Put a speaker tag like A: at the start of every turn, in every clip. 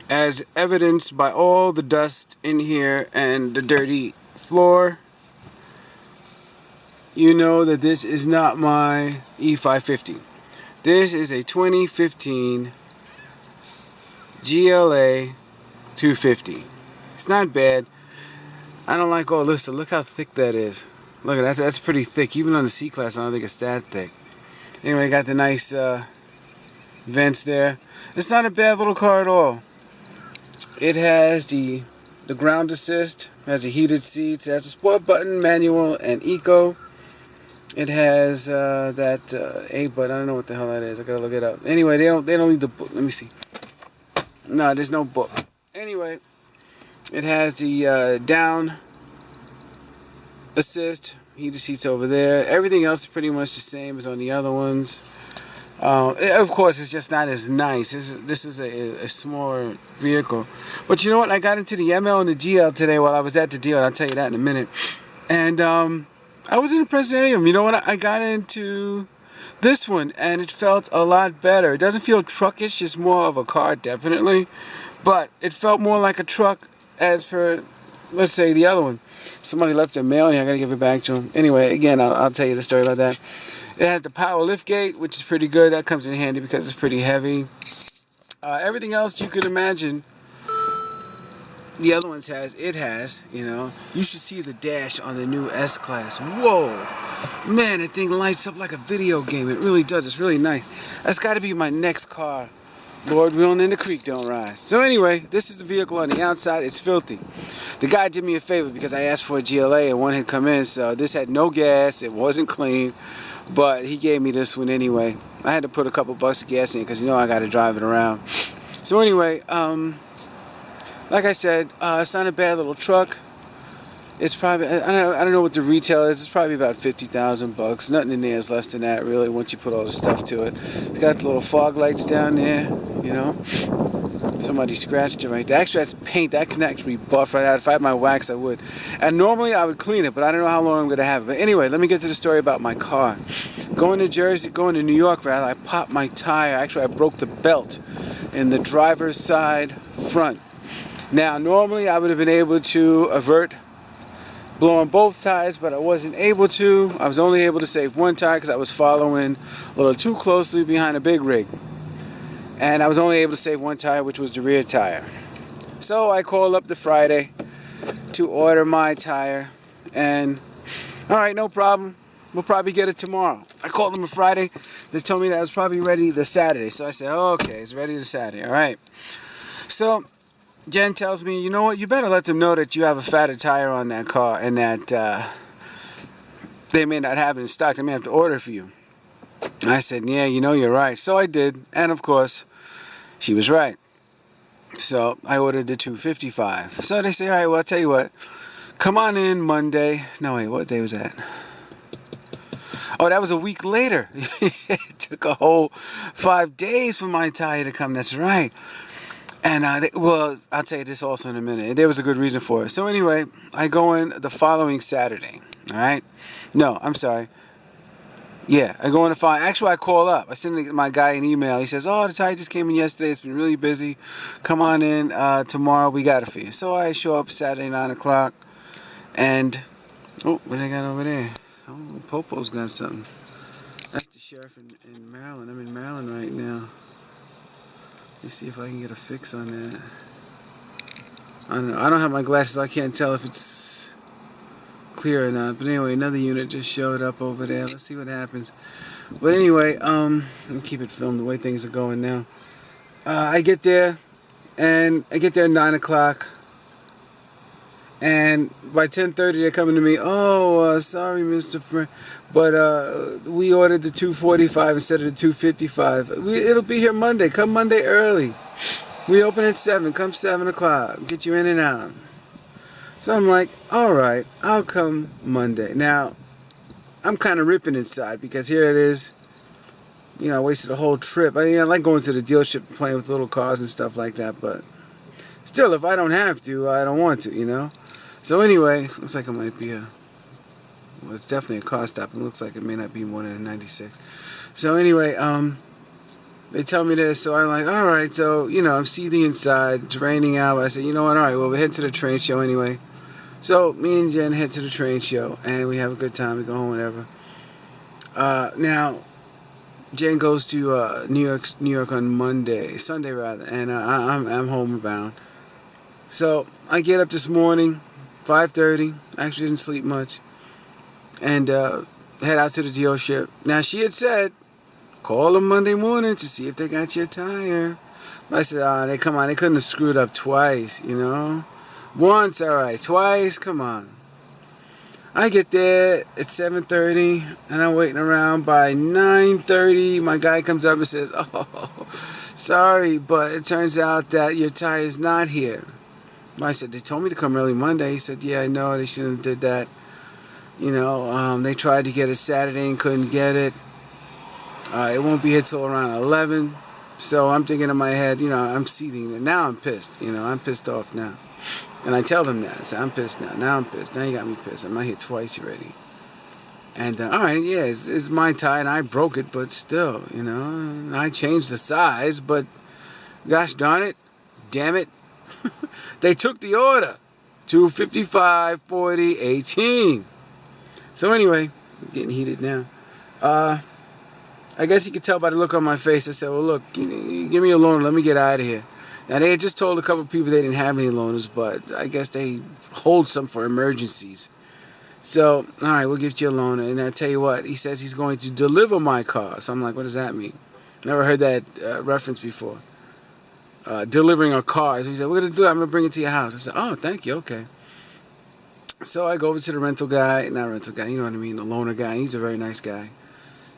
A: as evidenced by all the dust in here and the dirty floor, you know that this is not my E550. This is a 2015 GLA 250. It's not bad. I don't like all this, so look how thick that is. Look at that, that's pretty thick. Even on the C-Class, I don't think it's that thick. Anyway, got the nice vents there. It's not a bad little car at all. It has the ground assist, has the heated seats, it has a sport button, manual, and eco. It has that A button. I don't know what the hell that is. I gotta look it up. Anyway, they don't leave the book. Let me see. No, there's no book. Anyway, it has the down assist, heated seats over there. Everything else is pretty much the same as on the other ones. Of course, it's just not as nice. This is a smaller vehicle. But you know what? I got into the ML and the GL today while I was at the deal. I'll tell you that in a minute. And I wasn't impressed with any of them. You know what? I got into this one, and it felt a lot better. It doesn't feel truckish. It's more of a car, definitely. But it felt more like a truck as per, let's say, the other one. Somebody left their mail, and I got to give it back to them. Anyway, again, I'll tell you the story about that. It has the power lift gate, which is pretty good. That comes in handy because it's pretty heavy. Everything else you could imagine the other ones has, it has, you know. You should see the dash on the new S-Class. Whoa! Man, that thing lights up like a video game. It really does. It's really nice. That's got to be my next car. Lord willing, and the creek don't rise. So anyway, this is the vehicle on the outside. It's filthy. The guy did me a favor because I asked for a GLA and one had come in, so this had no gas. It wasn't clean. But he gave me this one anyway. I had to put a couple bucks of gas in because you know I got to drive it around. So anyway, like I said, it's not a bad little truck. It's probably, I don't know what the retail is. It's probably about 50,000 bucks. Nothing in there is less than that really once you put all the stuff to it. It's got the little fog lights down there, you know. Somebody scratched it right there. Actually, that's paint. That can actually buff right out. If I had my wax, I would. And normally I would clean it, but I don't know how long I'm going to have it. But anyway, let me get to the story about my car. Going to New York, rather, I popped my tire. Actually, I broke the belt in the driver's side front. Now, normally I would have been able to avert blowing both tires, but I wasn't able to. I was only able to save one tire because I was following a little too closely behind a big rig. And I was only able to save one tire, which was the rear tire. So I called up the Friday to order my tire. And, all right, no problem. We'll probably get it tomorrow. I called them a Friday. They told me that it was probably ready the Saturday. So I said, oh, okay, it's ready the Saturday. All right. So Jen tells me, you know what, you better let them know that you have a fatter tire on that car and that they may not have it in stock. They may have to order it for you. I said, yeah, you know, you're right. So I did. And, of course, she was right. So I ordered the 255. So they say, all right, well, I'll tell you what. Come on in Monday. No, wait, what day was that? Oh, that was a week later. It took a whole 5 days for my tire to come. That's right. And, well, I'll tell you this also in a minute. There was a good reason for it. So anyway, I go in the following Saturday. All right? No, I'm sorry. Yeah, I go in the following. Actually, I call up. I send my guy an email. He says, oh, the tire just came in yesterday. It's been really busy. Come on in tomorrow. We got it for you. So I show up Saturday, 9 o'clock. And, oh, what they got over there? Oh, Popo's got something. That's the sheriff in Maryland. I'm in Maryland right now. Let's see if I can get a fix on that. I don't know. I don't have my glasses. So I can't tell if it's clear or not. But anyway, another unit just showed up over there. Let's see what happens. But anyway, let me keep it filmed the way things are going now. I get there, and I get there at 9 o'clock. And by 10:30, they're coming to me. Oh, sorry, Mr. Frank, but we ordered the 245 instead of the 255. It'll be here Monday. Come Monday early. We open at 7. Come 7 o'clock. Get you in and out. So I'm like, all right, I'll come Monday. Now, I'm kind of ripping inside because here it is. You know, I wasted a whole trip. I like going to the dealership, playing with little cars and stuff like that, but still, if I don't have to, I don't want to, you know. So anyway, looks like it might be well, it's definitely a car stop. It looks like it may not be more than a 96. So anyway, They tell me this, so I'm like, all right. So, you know, I'm seething inside. It's raining out. I said, you know what? All right, well, we head to the train show anyway. So me and Jen head to the train show, and we have a good time. We go home, whatever. Now, Jen goes to New York on Sunday rather, and I'm homebound. So I get up this morning, 5:30. Actually, didn't sleep much, and head out to the dealership. Now she had said, call them Monday morning to see if they got your tire. I said, they couldn't have screwed up twice, you know. Once, all right. Twice, come on. I get there at 7:30, and I'm waiting around. By 9:30, my guy comes up and says, oh, sorry, but it turns out that your tire is not here. I said, they told me to come early Monday. He said, yeah, I know, they shouldn't have did that. You know, they tried to get it Saturday and couldn't get it. It won't be here till around 11. So I'm thinking in my head, you know, I'm seething. And now I'm pissed. You know, I'm pissed off now. And I tell them that. I say, I'm pissed now. Now I'm pissed. Now you got me pissed. I'm not here twice already. And, all right, yeah, it's my tie, and I broke it, but still, you know, I changed the size, but gosh darn it, damn it, they took the order. 255, 40, 18. So anyway, I'm getting heated now. I guess you could tell by the look on my face. I said, well, look, give me a loaner. Let me get out of here. Now, they had just told a couple of people they didn't have any loaners, but I guess they hold some for emergencies. So, all right, we'll give you a loaner. And I tell you what, he says he's going to deliver my car. So I'm like, what does that mean? Never heard that reference before. Delivering a car. So he said, we're going to do it. I'm going to bring it to your house. I said, oh, thank you. Okay. So I go over to the rental guy. Not rental guy, you know what I mean, the loaner guy. He's a very nice guy.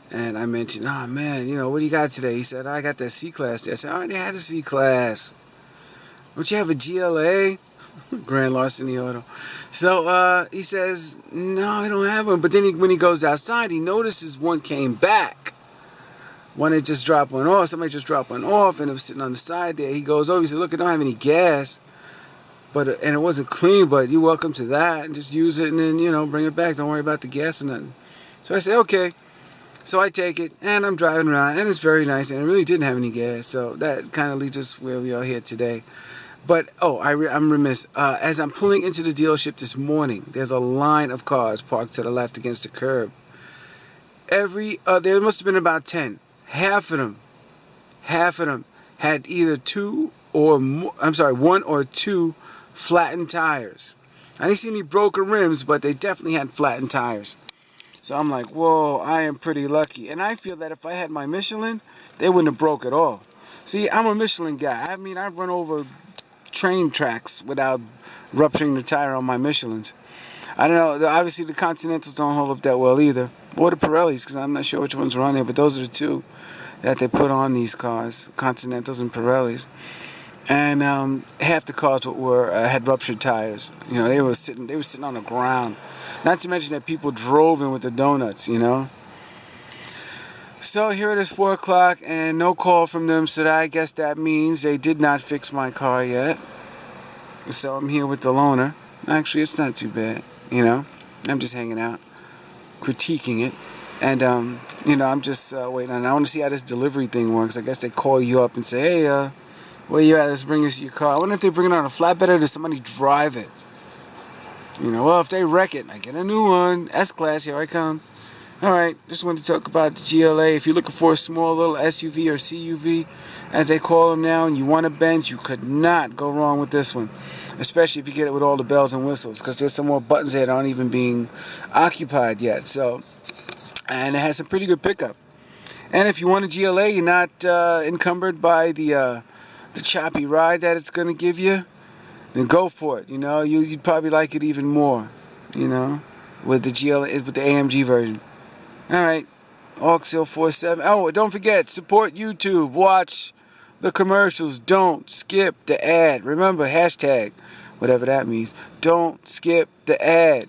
A: And I mentioned, oh, man, you know, what do you got today? He said, I got that C-Class there. I said, I already had a C-Class. Don't you have a GLA? Grand Larceny Auto. So he says, no, I don't have one. But then when he goes outside, he notices one came back. One had just dropped one off. Somebody just dropped one off, and it was sitting on the side there. He goes over, he said, look, I don't have any gas. And it wasn't clean, but you're welcome to that. And just use it and then, you know, bring it back. Don't worry about the gas or nothing. So I say, okay. So I take it, and I'm driving around, and it's very nice, and it really didn't have any gas. So that kind of leads us where we are here today. But, I'm remiss. As I'm pulling into the dealership this morning, there's a line of cars parked to the left against the curb. There must have been about 10. Half of them had either one or two flattened tires. I didn't see any broken rims, but they definitely had flattened tires. So I'm like, whoa, I am pretty lucky. And I feel that if I had my Michelin, they wouldn't have broke at all. See, I'm a Michelin guy. I mean, I've run over train tracks without rupturing the tire on my Michelins. I don't know. Obviously, the Continentals don't hold up that well either. Or the Pirellis, because I'm not sure which ones are on there. But those are the two that they put on these cars, Continentals and Pirellis. And half the cars had ruptured tires. You know, they were sitting on the ground. Not to mention that people drove in with the donuts, you know. So here it is, 4 o'clock, and no call from them. So I guess that means they did not fix my car yet. So I'm here with the loaner. Actually, it's not too bad, you know. I'm just hanging out, critiquing it. And, you know, I'm just waiting on it. I want to see how this delivery thing works. I guess they call you up and say, hey, where you at? Let's bring us your car. I wonder if they bring it on a flatbed or does somebody drive it? You know, well, if they wreck it, I get a new one. S-Class, here I come. All right, just wanted to talk about the GLA. If you're looking for a small little SUV or CUV, as they call them now, and you want a Benz, you could not go wrong with this one. Especially if you get it with all the bells and whistles, because there's some more buttons there that aren't even being occupied yet. So, and it has some pretty good pickup. And if you want a GLA, you're not encumbered by the choppy ride that it's going to give you, then go for it. You know, you'd probably like it even more, you know, with the GLA, with the AMG version. All right, Auxil 47. Oh, don't forget, support YouTube. Watch the commercials. Don't skip the ad. Remember, hashtag, whatever that means. Don't skip the ad.